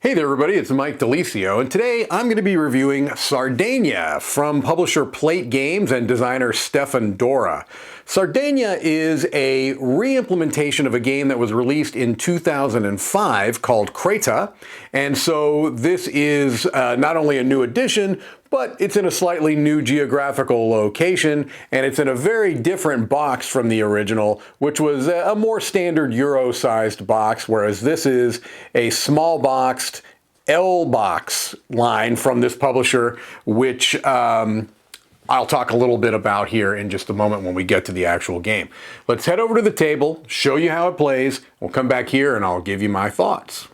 Hey there everybody, it's Mike DiLisio, and today I'm going to be reviewing Sardegna from publisher Plate Games and designer Dorra. Sardegna is a re-implementation of a game that was released in 2005 called Creta, and so this is not only a new edition, but it's in a slightly new geographical location, and it's in a very different box from the original, which was a more standard Euro-sized box, whereas this is a small boxed L box line from this publisher, which I'll talk a little bit about here in just a moment when we get to the actual game. Let's head over to the table, show you how it plays. We'll come back here and I'll give you my thoughts.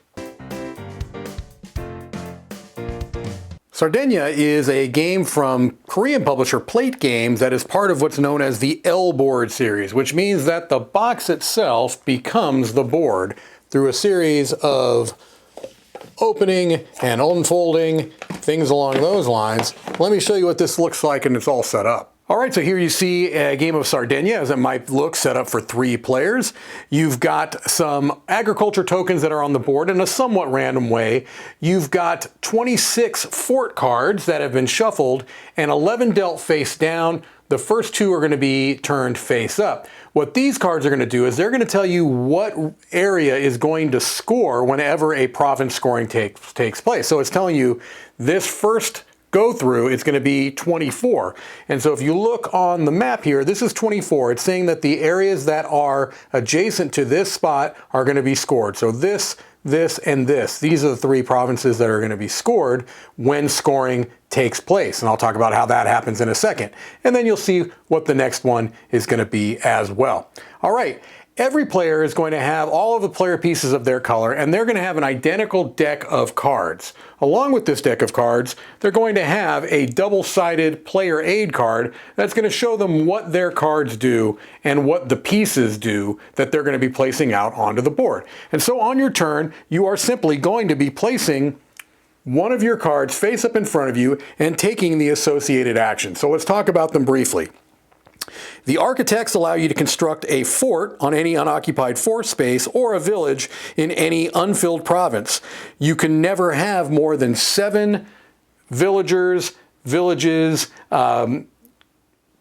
Sardegna is a game from Korean publisher Plate Games that is part of what's known as the L board series, which means that the box itself becomes the board through a series of opening and unfolding, things along those lines. Let me show you what this looks like and it's all set up. All right, so here you see a game of Sardegna as it might look, set up for 3 players. You've got some agriculture tokens that are on the board in a somewhat random way. You've got 26 fort cards that have been shuffled and 11 dealt face down. The first 2 are going to be turned face up. What these cards are going to do is they're going to tell you what area is going to score whenever a province scoring takes place. So it's telling you this first go through, it's going to be 24. And so if you look on the map here, this is 24. It's saying that the areas that are adjacent to this spot are going to be scored. So this, and this. These are the 3 provinces that are going to be scored when scoring takes place. And I'll talk about how that happens in a second. And then you'll see what the next one is going to be as well. All right. Every player is going to have all of the player pieces of their color, and they're going to have an identical deck of cards. Along with this deck of cards, they're going to have a double-sided player aid card that's going to show them what their cards do and what the pieces do that they're going to be placing out onto the board. And so on your turn, you are simply going to be placing one of your cards face up in front of you and taking the associated action. So let's talk about them briefly. The architects allow you to construct a fort on any unoccupied fort space or a village in any unfilled province. You can never have more than 7 villagers, villages,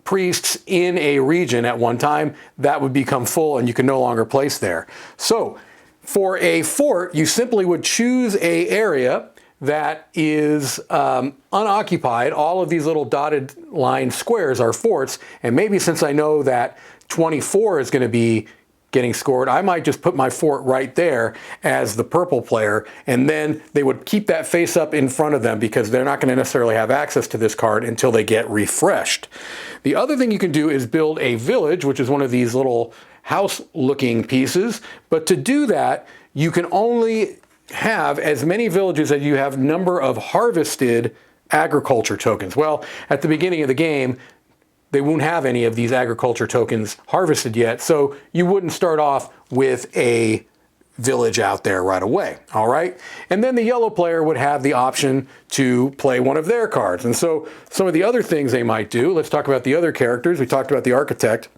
priests in a region at one time. That would become full and you can no longer place there. So for a fort, you simply would choose an area that is unoccupied. All of these little dotted line squares are forts, and maybe since I know that 24 is going to be getting scored, I might just put my fort right there as the purple player, and then they would keep that face up in front of them because they're not going to necessarily have access to this card until they get refreshed. The other thing you can do is build a village, which is one of these little house-looking pieces, but to do that, you can only have as many villages as you have number of harvested agriculture tokens. Well, at the beginning of the game, they won't have any of these agriculture tokens harvested yet, so you wouldn't start off with a village out there right away, all right? And then the yellow player would have the option to play one of their cards. And so some of the other things they might do, let's talk about the other characters. We talked about the architect.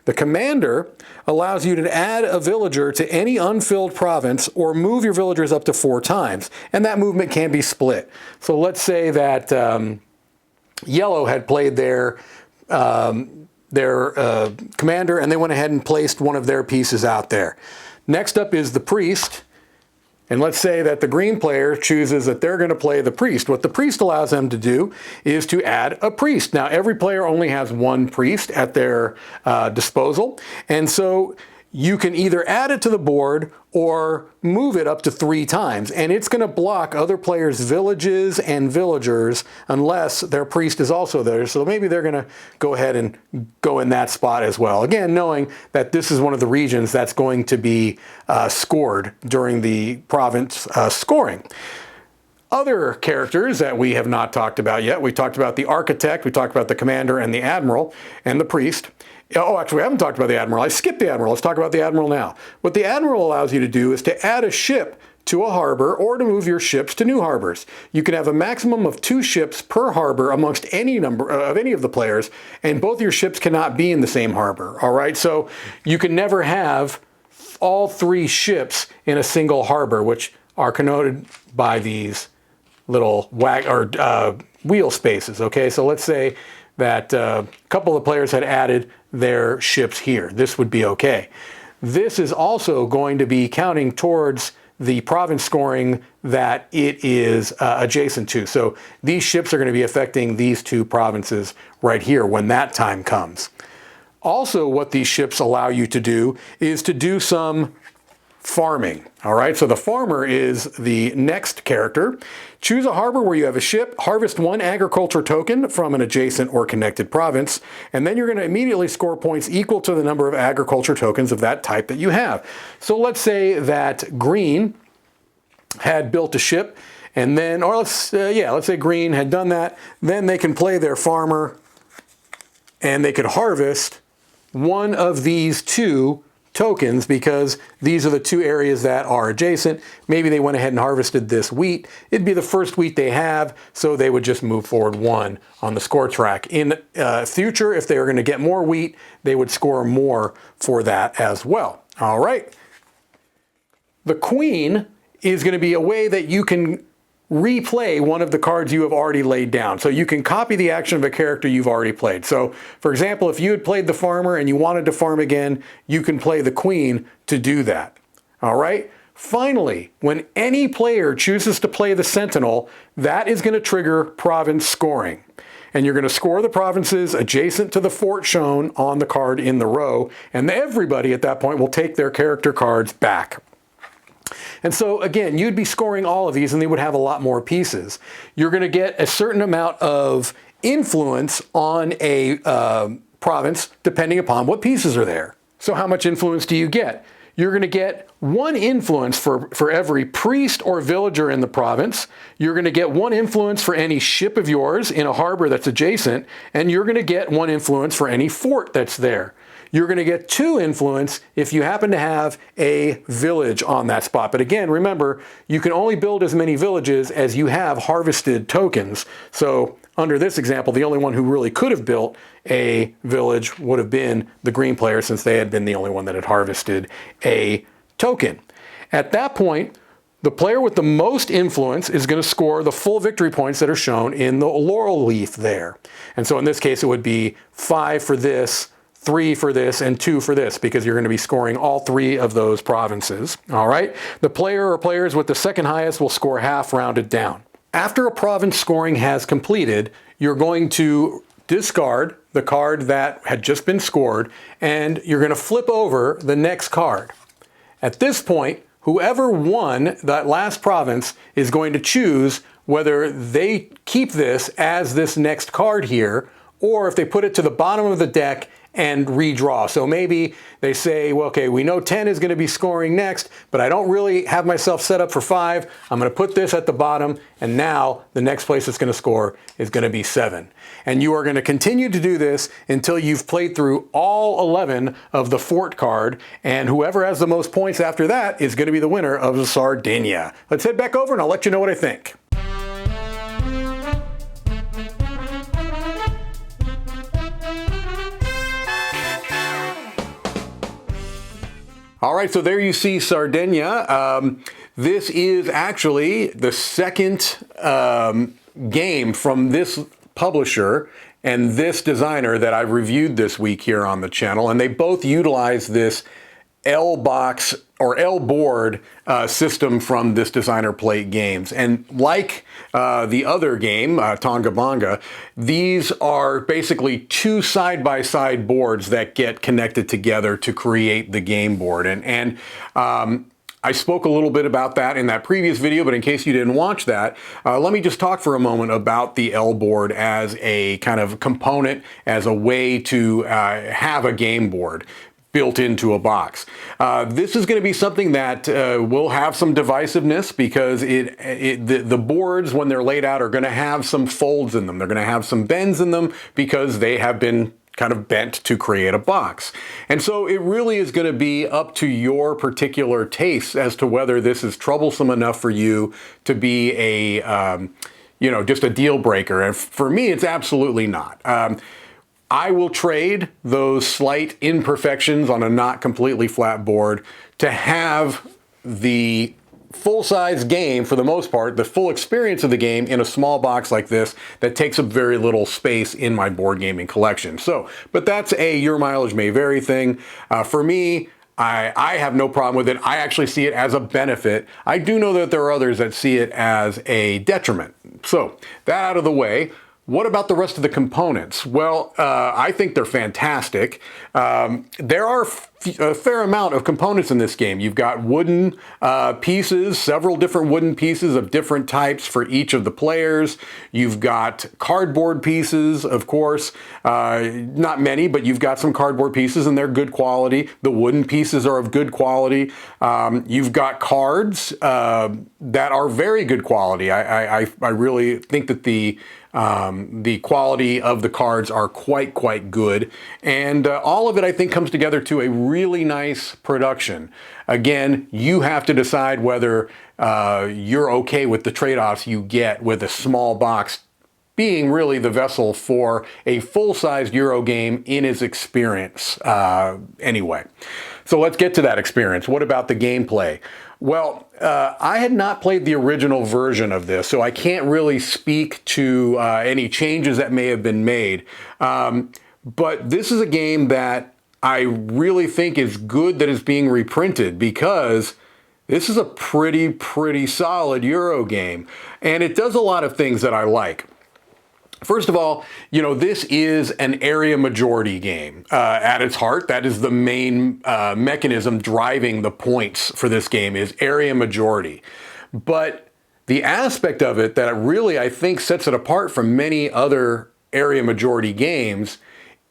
The commander allows you to add a villager to any unfilled province or move your villagers up to 4 times. And that movement can be split. So let's say that yellow had played their commander and they went ahead and placed one of their pieces out there. Next up is the priest, and let's say that the green player chooses that they're going to play the priest. What the priest allows them to do is to add a priest. Now, every player only has 1 priest at their disposal, and so you can either add it to the board or move it up to 3 times, and it's going to block other players' villages and villagers unless their priest is also there. So maybe they're going to go ahead and go in that spot as well. Again, knowing that this is one of the regions that's going to be scored during the province scoring. Other characters that we have not talked about yet, we talked about the architect, we talked about the commander and the admiral and the priest. Oh, actually, we haven't talked about the admiral. I skipped the admiral. Let's talk about the admiral now. What the admiral allows you to do is to add a ship to a harbor or to move your ships to new harbors. You can have a maximum of 2 ships per harbor amongst any number of any of the players, and both your ships cannot be in the same harbor. All right, so you can never have all 3 ships in a single harbor, which are connoted by these little wheel spaces. Okay, so let's say that a couple of players had added their ships here. This would be okay. This is also going to be counting towards the province scoring that it is adjacent to. So these ships are going to be affecting these two provinces right here when that time comes. Also, what these ships allow you to do is to do some farming. All right, so the farmer is the next character. Choose a harbor where you have a ship, harvest 1 agriculture token from an adjacent or connected province, and then you're going to immediately score points equal to the number of agriculture tokens of that type that you have. So let's say that green had built a ship, and then, or let's say green had done that, then they can play their farmer, and they could harvest one of these two tokens because these are the two areas that are adjacent. Maybe they went ahead and harvested this wheat. It'd be the first wheat they have, so they would just move forward 1 on the score track. In future, if they were going to get more wheat, they would score more for that as well. All right. The queen is going to be a way that you can replay one of the cards you have already laid down. So you can copy the action of a character you've already played. So, for example, if you had played the farmer and you wanted to farm again, you can play the queen to do that. All right? Finally, when any player chooses to play the sentinel, that is going to trigger province scoring. And you're going to score the provinces adjacent to the fort shown on the card in the row, and everybody at that point will take their character cards back. And so, again, you'd be scoring all of these and they would have a lot more pieces. You're going to get a certain amount of influence on a province depending upon what pieces are there. So how much influence do you get? You're going to get 1 influence for every priest or villager in the province. You're going to get 1 influence for any ship of yours in a harbor that's adjacent. And you're going to get 1 influence for any fort that's there. You're going to get 2 influence if you happen to have a village on that spot. But again, remember, you can only build as many villages as you have harvested tokens. So under this example, the only one who really could have built a village would have been the green player, since they had been the only one that had harvested a token. At that point, the player with the most influence is going to score the full victory points that are shown in the laurel leaf there. And so in this case, it would be 5 for this, 3 for this, and 2 for this, because you're going to be scoring all 3 of those provinces. All right? The player or players with the second highest will score half rounded down. After a province scoring has completed, you're going to discard the card that had just been scored, and you're going to flip over the next card. At this point, whoever won that last province is going to choose whether they keep this as this next card here, or if they put it to the bottom of the deck and redraw. So maybe they say, well, okay, we know 10 is going to be scoring next, but I don't really have myself set up for 5. I'm going to put this at the bottom, and now the next place it's going to score is going to be 7. And you are going to continue to do this until you've played through all 11 of the fort card, and whoever has the most points after that is going to be the winner of the Sardegna. Let's head back over and I'll let you know what I think. All right, so there you see Sardegna. This is actually the second game from this publisher and this designer that I've reviewed this week here on the channel, and they both utilize this L-box or L-board system from this designer Plate Games. And like the other game, Tonga Bonga, these are basically 2 side-by-side boards that get connected together to create the game board. And I spoke a little bit about that in that previous video, but in case you didn't watch that, let me just talk for a moment about the L board as a kind of component, as a way to have a game board built into a box. This is going to be something that will have some divisiveness, because the boards, when they're laid out, are going to have some folds in them. They're going to have some bends in them because they have been kind of bent to create a box. And so it really is going to be up to your particular taste as to whether this is troublesome enough for you to be a, just a deal breaker. And for me, it's absolutely not. I will trade those slight imperfections on a not completely flat board to have the full-size game for the most part, the full experience of the game in a small box like this that takes up very little space in my board gaming collection. So, but that's a your mileage may vary thing. For me, I have no problem with it. I actually see it as a benefit. I do know that there are others that see it as a detriment. So that out of the way, what about the rest of the components? Well, I think they're fantastic. There are a fair amount of components in this game. You've got wooden pieces, several different wooden pieces of different types for each of the players. You've got cardboard pieces, of course. Not many, but you've got some cardboard pieces and they're good quality. The wooden pieces are of good quality. You've got cards that are very good quality. I really think that the quality of the cards are quite good. And all of it, I think, comes together to a really nice production. Again, you have to decide whether you're okay with the trade-offs you get with a small box being really the vessel for a full-sized Euro game in its experience anyway. So let's get to that experience. What about the gameplay? Well, I had not played the original version of this, so I can't really speak to any changes that may have been made. But this is a game that I really think is good that it's being reprinted, because this is a pretty solid Euro game. And it does a lot of things that I like. First of all, you know, this is an area majority game. At its heart, that is the main mechanism driving the points for this game, is area majority. But the aspect of it that really, I think, sets it apart from many other area majority games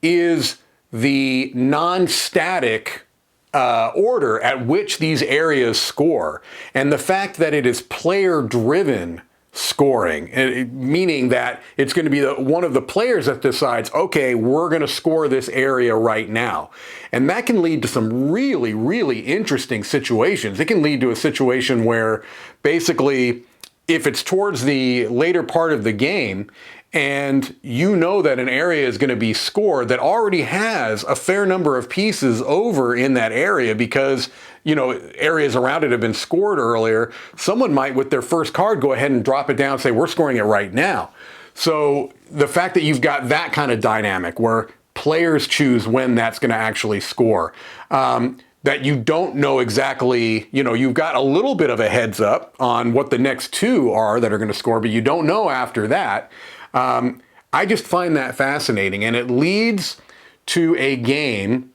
is the non-static order at which these areas score, and the fact that it is player-driven scoring, meaning that it's going to be one of the players that decides, okay, we're going to score this area right now. And that can lead to some really interesting situations. It can lead to a situation where basically, if it's towards the later part of the game, and you know that an area is going to be scored that already has a fair number of pieces over in that area because, you know, areas around it have been scored earlier, someone might, with their first card, go ahead and drop it down and say, we're scoring it right now. So the fact that you've got that kind of dynamic where players choose when that's going to actually score, that you don't know exactly, you know, you've got a little bit of a heads up on what the next two are that are going to score, but you don't know after that. I just find that fascinating, and it leads to a game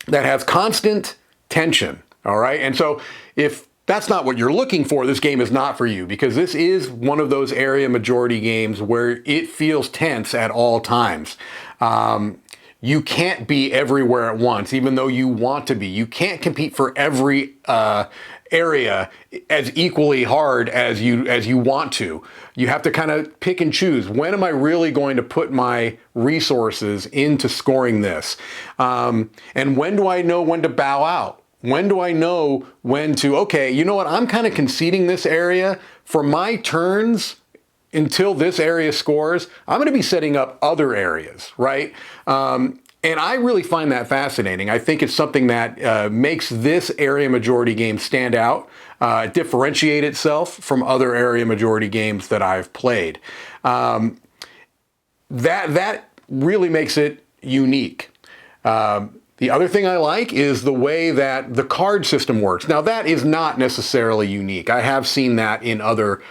that has constant tension, all right? And so if that's not what you're looking for, this game is not for you, because this is one of those area majority games where it feels tense at all times. You can't be everywhere at once, even though you want to be. You can't compete for every area as equally hard as you want to. You have to kind of pick and choose. When am I really going to put my resources into scoring this? And when do I know when to bow out? When do I know when to, okay, you know what, I'm kind of conceding this area for my turns until this area scores. I'm going to be setting up other areas, right? And I really find that fascinating. I think it's something that makes this area majority game stand out, differentiate itself from other area majority games that I've played. That really makes it unique. The other thing I like is the way that the card system works. Now, that is not necessarily unique. I have seen that in other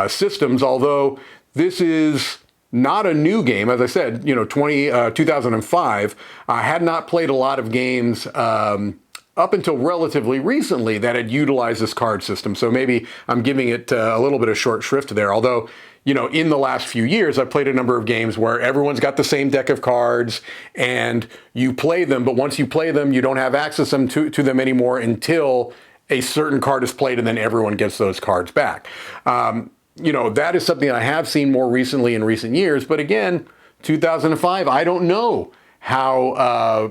systems, although this is not a new game. As I said, you know, 2005, I had not played a lot of games up until relatively recently that had utilized this card system. So maybe I'm giving it a little bit of short shrift there. Although, you know, in the last few years, I've played a number of games where everyone's got the same deck of cards and you play them, but once you play them, you don't have access to them anymore until a certain card is played and then everyone gets those cards back. You know, that is something I have seen more recently in recent years. But again, 2005, I don't know how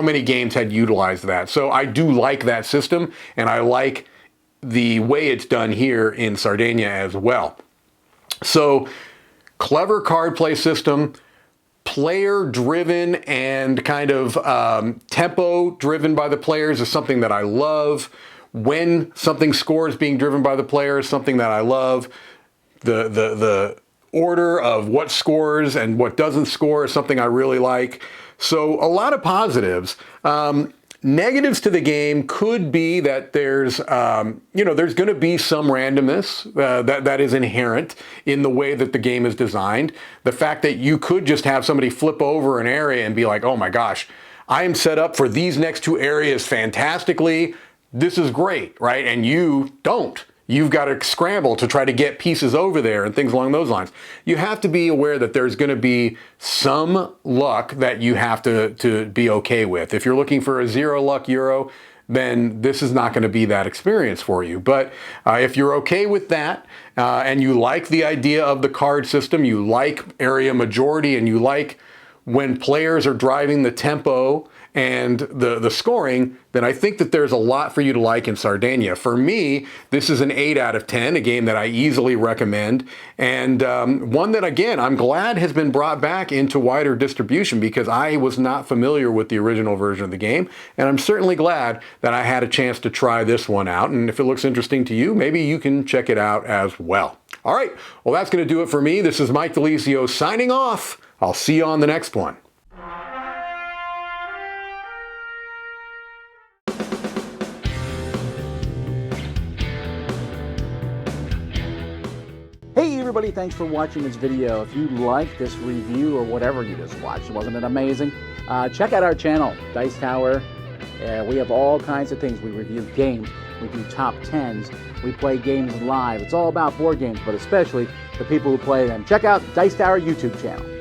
many games had utilized that. So I do like that system, and I like the way it's done here in Sardegna as well. So clever card play system, player-driven and kind of tempo-driven by the players is something that I love. when something scores being driven by the player is something that I love. The order of what scores and what doesn't score is something I really like. So a lot of positives. Negatives to the game could be that there's going to be some randomness that is inherent in the way that the game is designed. The fact that you could just have somebody flip over an area and be like, oh my gosh, I am set up for these next two areas fantastically. This is great, right? And you don't. You've got to scramble to try to get pieces over there and things along those lines. You have to be aware that there's going to be some luck that you have to be okay with. If you're looking for a zero luck Euro, then this is not going to be that experience for you. But if you're okay with that and you like the idea of the card system, you like area majority, and you like when players are driving the tempo and the scoring, then I think that there's a lot for you to like in Sardegna. For me, this is an 8 out of 10, a game that I easily recommend, and one that, again, I'm glad has been brought back into wider distribution because I was not familiar with the original version of the game, and I'm certainly glad that I had a chance to try this one out, and if it looks interesting to you, maybe you can check it out as well. All right, well, that's going to do it for me. This is Mike DiLisio signing off. I'll see you on the next one. Hey everybody, thanks for watching this video. If you like this review or whatever you just watched, wasn't it amazing? Check out our channel, Dice Tower. We have all kinds of things. We review games, we do top 10s, we play games live. It's all about board games, but especially the people who play them. Check out Dice Tower YouTube channel.